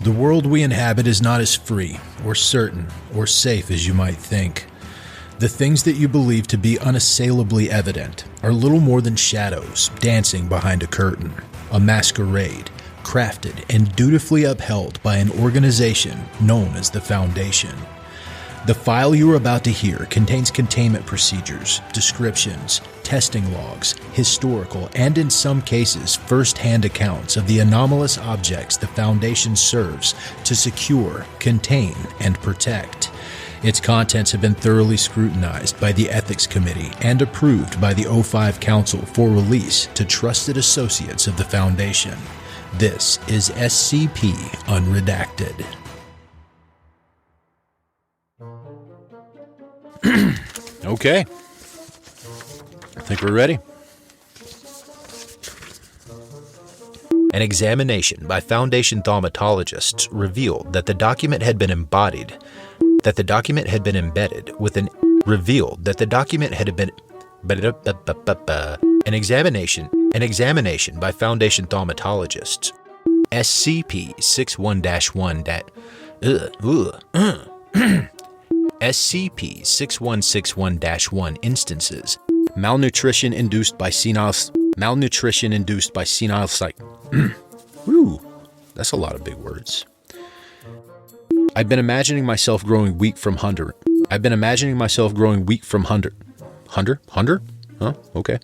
The world we inhabit is not as free, or certain, or safe as you might think. The things that you believe to be unassailably evident are little more than shadows dancing behind a curtain, a masquerade, crafted and dutifully upheld by an organization known as the Foundation. The file you are about to hear contains containment procedures, descriptions, testing logs, historical, and in some cases, first-hand accounts of the anomalous objects the Foundation serves to secure, contain, and protect. Its contents have been thoroughly scrutinized by the Ethics Committee and approved by the O5 Council for release to trusted associates of the Foundation. This is SCP Unredacted. Okay. I think we're ready. An examination by Foundation thaumatologists revealed that the document had been embedded with an examination by Foundation thaumatologists SCP-6161-1 instances malnutrition induced by senile psych. Ooh, that's a lot of big words. I've been imagining myself growing weak from hunger. Hunger? Huh? Okay.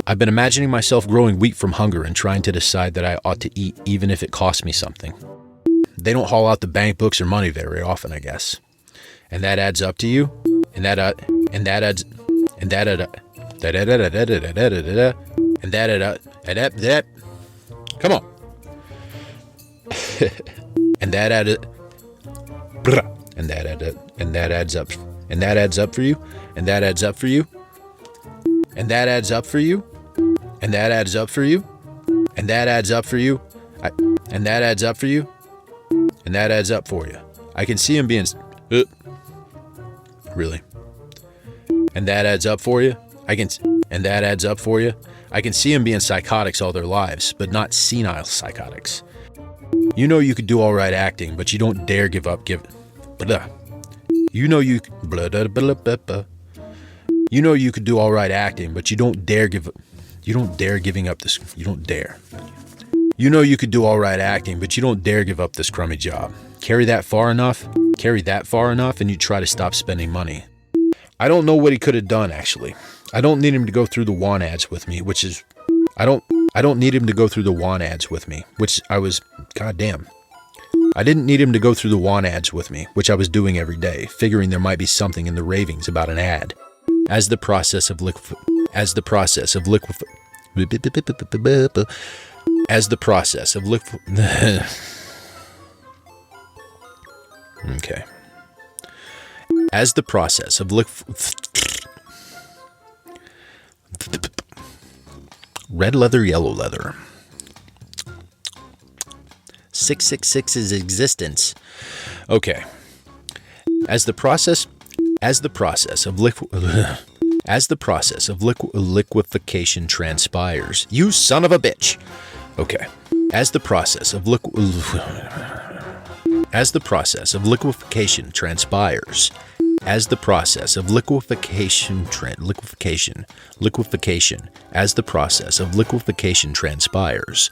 I've been imagining myself growing weak from hunger and trying to decide that I ought to eat even if it costs me something. They don't haul out the bank books or money very often, I guess. And that adds up to you? Come on. And that adds up for you? And that adds up for you? And that adds up for you? And that adds up for you? And that adds up for you? And that adds up for you? And that adds up for you. I can see him being... Really? And that adds up for you? And that adds up for you? I can see them being psychotics all their lives, but not senile psychotics. You know you could do all right acting, but you don't dare give up You know you could do all right acting, but you don't dare giving up this. You don't dare. You know you could do all right acting, but you don't dare give up this crummy job. Carry that far enough, and you try to stop spending money. I don't know what he could have done, actually. I don't need him to go through the want ads with me, I don't need him to go through the want ads with me, goddamn. I didn't need him to go through the want ads with me, which I was doing every day, figuring there might be something in the ravings about an ad. As the process of red leather, yellow leather. 666's existence. Okay. As the process of liquefaction transpires. You son of a bitch. Okay. As the process of liquefaction transpires. As the process of liquefaction transpires.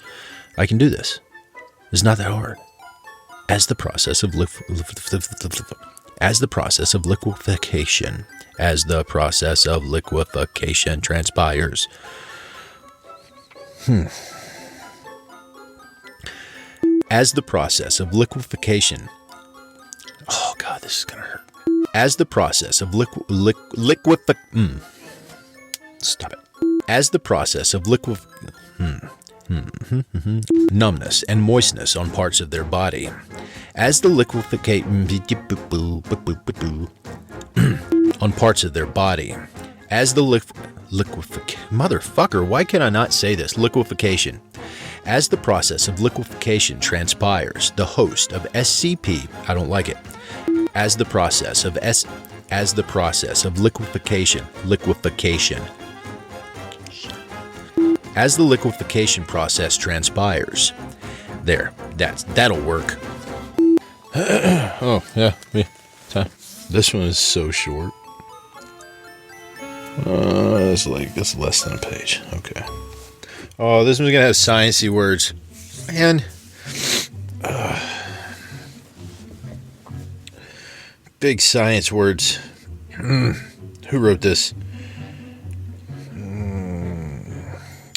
I can do this. It's not that hard. As the process of liquefaction transpires. As the process of liquefaction. Oh God, this is gonna hurt. As the process of Stop it. As the process of numbness and moistness on parts of their body. As the on parts of their body. As the motherfucker, why can I not say this? Liquefaction. As the process of liquefaction transpires, the host of SCP, I don't like it. As the process of liquefaction. As the liquefaction process transpires. There. That'll work. Oh, yeah. This one is so short. It's less than a page. Okay. Oh, this one's gonna have sciencey words. Man. Big science words. Who wrote this?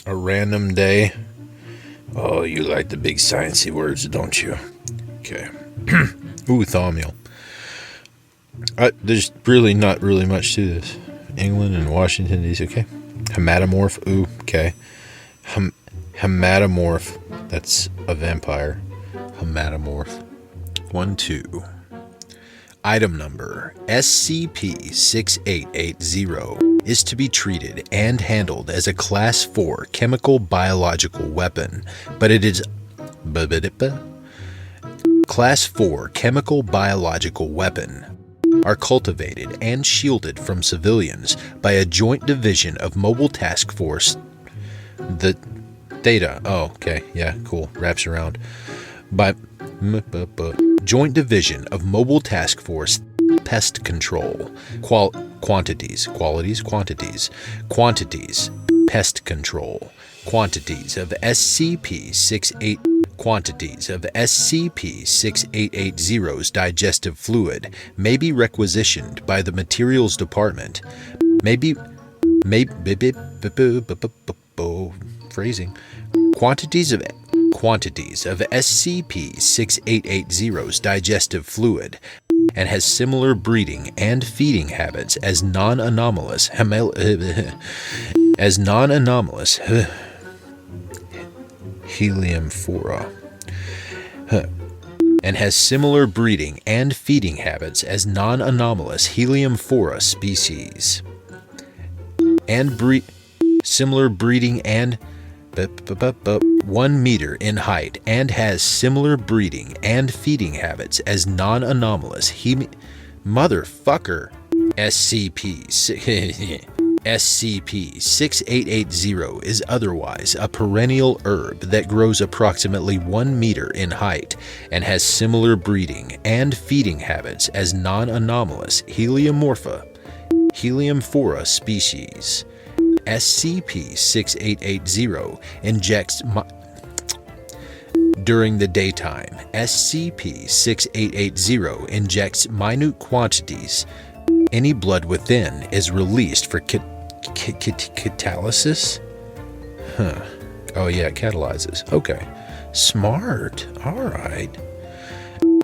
A random day. Oh, you like the big sciencey words, don't you? Okay. Ooh, thawmeal. There's really not really much to this. England and Washington D.C. Okay. Hematomorph. Ooh, okay. Hematomorph. That's a vampire. Hematomorph. 1, 2. Item number SCP-6880 is to be treated and handled as a Class 4 chemical biological weapon, but it is Class 4 chemical biological weapon are cultivated and shielded from civilians by a joint division of Mobile Task Force. The data. Oh, okay. Yeah, cool. Wraps around. By Joint Division of Mobile Task Force Pest Control. Quantities. Pest Control. Quantities of SCP-6880's digestive fluid may be requisitioned by the Materials Department. Quantities of SCP-6880's digestive fluid and has similar breeding and feeding habits as non-anomalous heliumphora. And has similar breeding and feeding habits as non-anomalous heliumphora species. And similar breeding and 1 meter in height and has similar breeding and feeding habits as non-anomalous SCP-6880 is otherwise a perennial herb that grows approximately 1 meter in height and has similar breeding and feeding habits as non-anomalous heliumphora species. SCP-6880 injects during the daytime. SCP-6880 injects minute quantities. Any blood within is released for catalysis? Huh. Oh yeah, it catalyzes. Okay. Smart. Alright.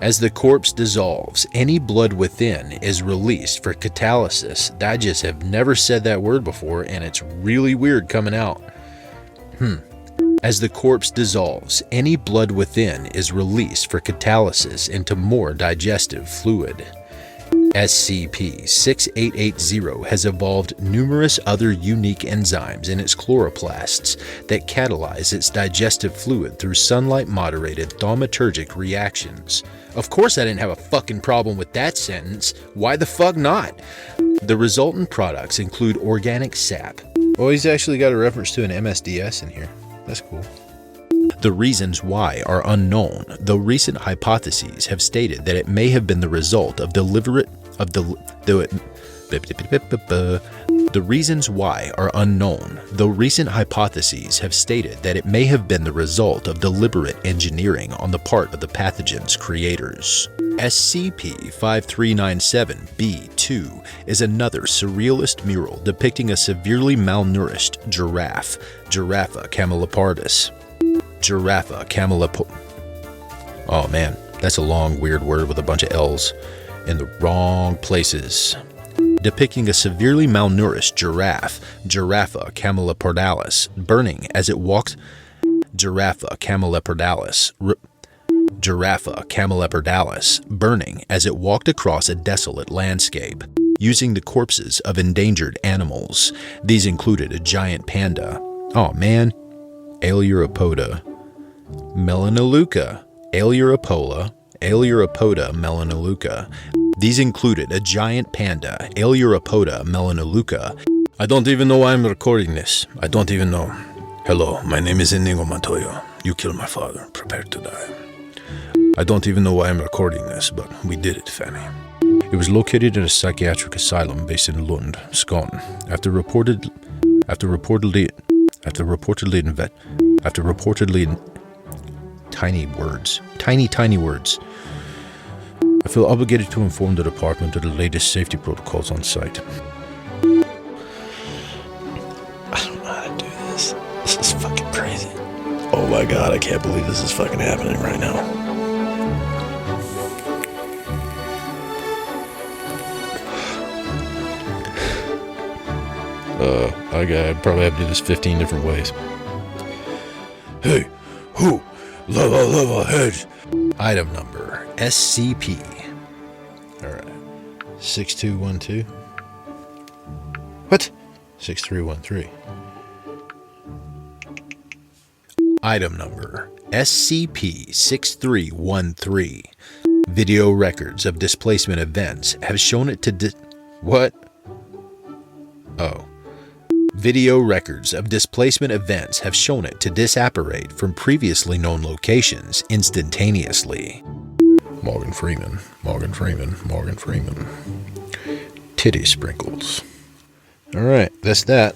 As the corpse dissolves, any blood within is released for catalysis. I just have never said that word before, and it's really weird coming out. As the corpse dissolves, any blood within is released for catalysis into more digestive fluid. SCP-6880 has evolved numerous other unique enzymes in its chloroplasts that catalyze its digestive fluid through sunlight-moderated thaumaturgic reactions. Of course I didn't have a fucking problem with that sentence. Why the fuck not? The resultant products include organic sap. Oh, he's actually got a reference to an MSDS in here. That's cool. The reasons why are unknown, though recent hypotheses have stated that it may have been the result of deliberate The reasons why are unknown, though recent hypotheses have stated that it may have been the result of deliberate engineering on the part of the pathogen's creators. SCP-5397-B2 is another surrealist mural depicting a severely malnourished giraffe, Giraffa camelopardus. Oh man, that's a long, weird word with a bunch of L's in the wrong places. Depicting a severely malnourished giraffe, Giraffa camelopardalis, burning as it walked. Giraffa camelopardalis, burning as it walked across a desolate landscape, using the corpses of endangered animals. These included a giant panda. Oh man, Ailuropoda melanoleuca, Ailuropoda melanoleuca. These included a giant panda, Ailuropoda melanoleuca. I don't even know why I'm recording this. I don't even know. Hello, my name is Inigo Montoya. You killed my father. Prepare to die. I don't even know why I'm recording this, but we did it, Fanny. It was located in a psychiatric asylum based in Lund, Scotland. After reportedly tiny words. I feel obligated to inform the department of the latest safety protocols on site. I don't know how to do this. This is fucking crazy. Oh my god, I can't believe this is fucking happening right now. I probably have to do this 15 different ways. Hey, who? Lava heads. Item number SCP. Alright. 6212. What? 6313. Item number SCP-6313. Video records of displacement events have shown it to What? Oh. Video records of displacement events have shown it to disapparate from previously known locations instantaneously. Morgan Freeman. Titty sprinkles. Alright, that's that.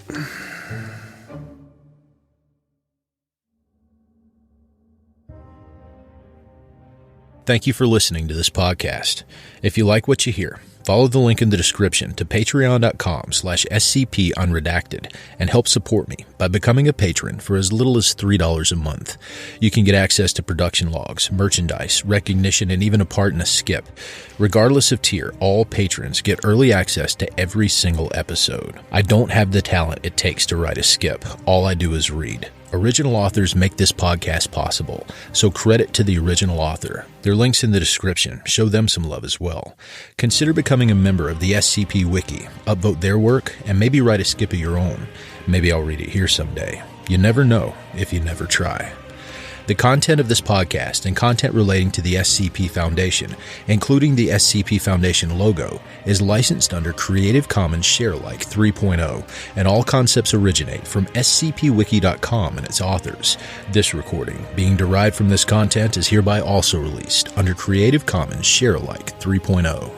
Thank you for listening to this podcast. If you like what you hear, follow the link in the description to patreon.com/scpunredacted and help support me by becoming a patron for as little as $3 a month. You can get access to production logs, merchandise, recognition, and even a part in a skip. Regardless of tier, all patrons get early access to every single episode. I don't have the talent it takes to write a skip. All I do is read. Original authors make this podcast possible, so credit to the original author. Their links in the description. Show them some love as well. Consider becoming a member of the SCP Wiki, upvote their work, and maybe write a skip of your own. Maybe I'll read it here someday. You never know if you never try. The content of this podcast and content relating to the SCP Foundation, including the SCP Foundation logo, is licensed under Creative Commons Sharealike 3.0, and all concepts originate from scpwiki.com and its authors. This recording, being derived from this content, is hereby also released under Creative Commons Sharealike 3.0.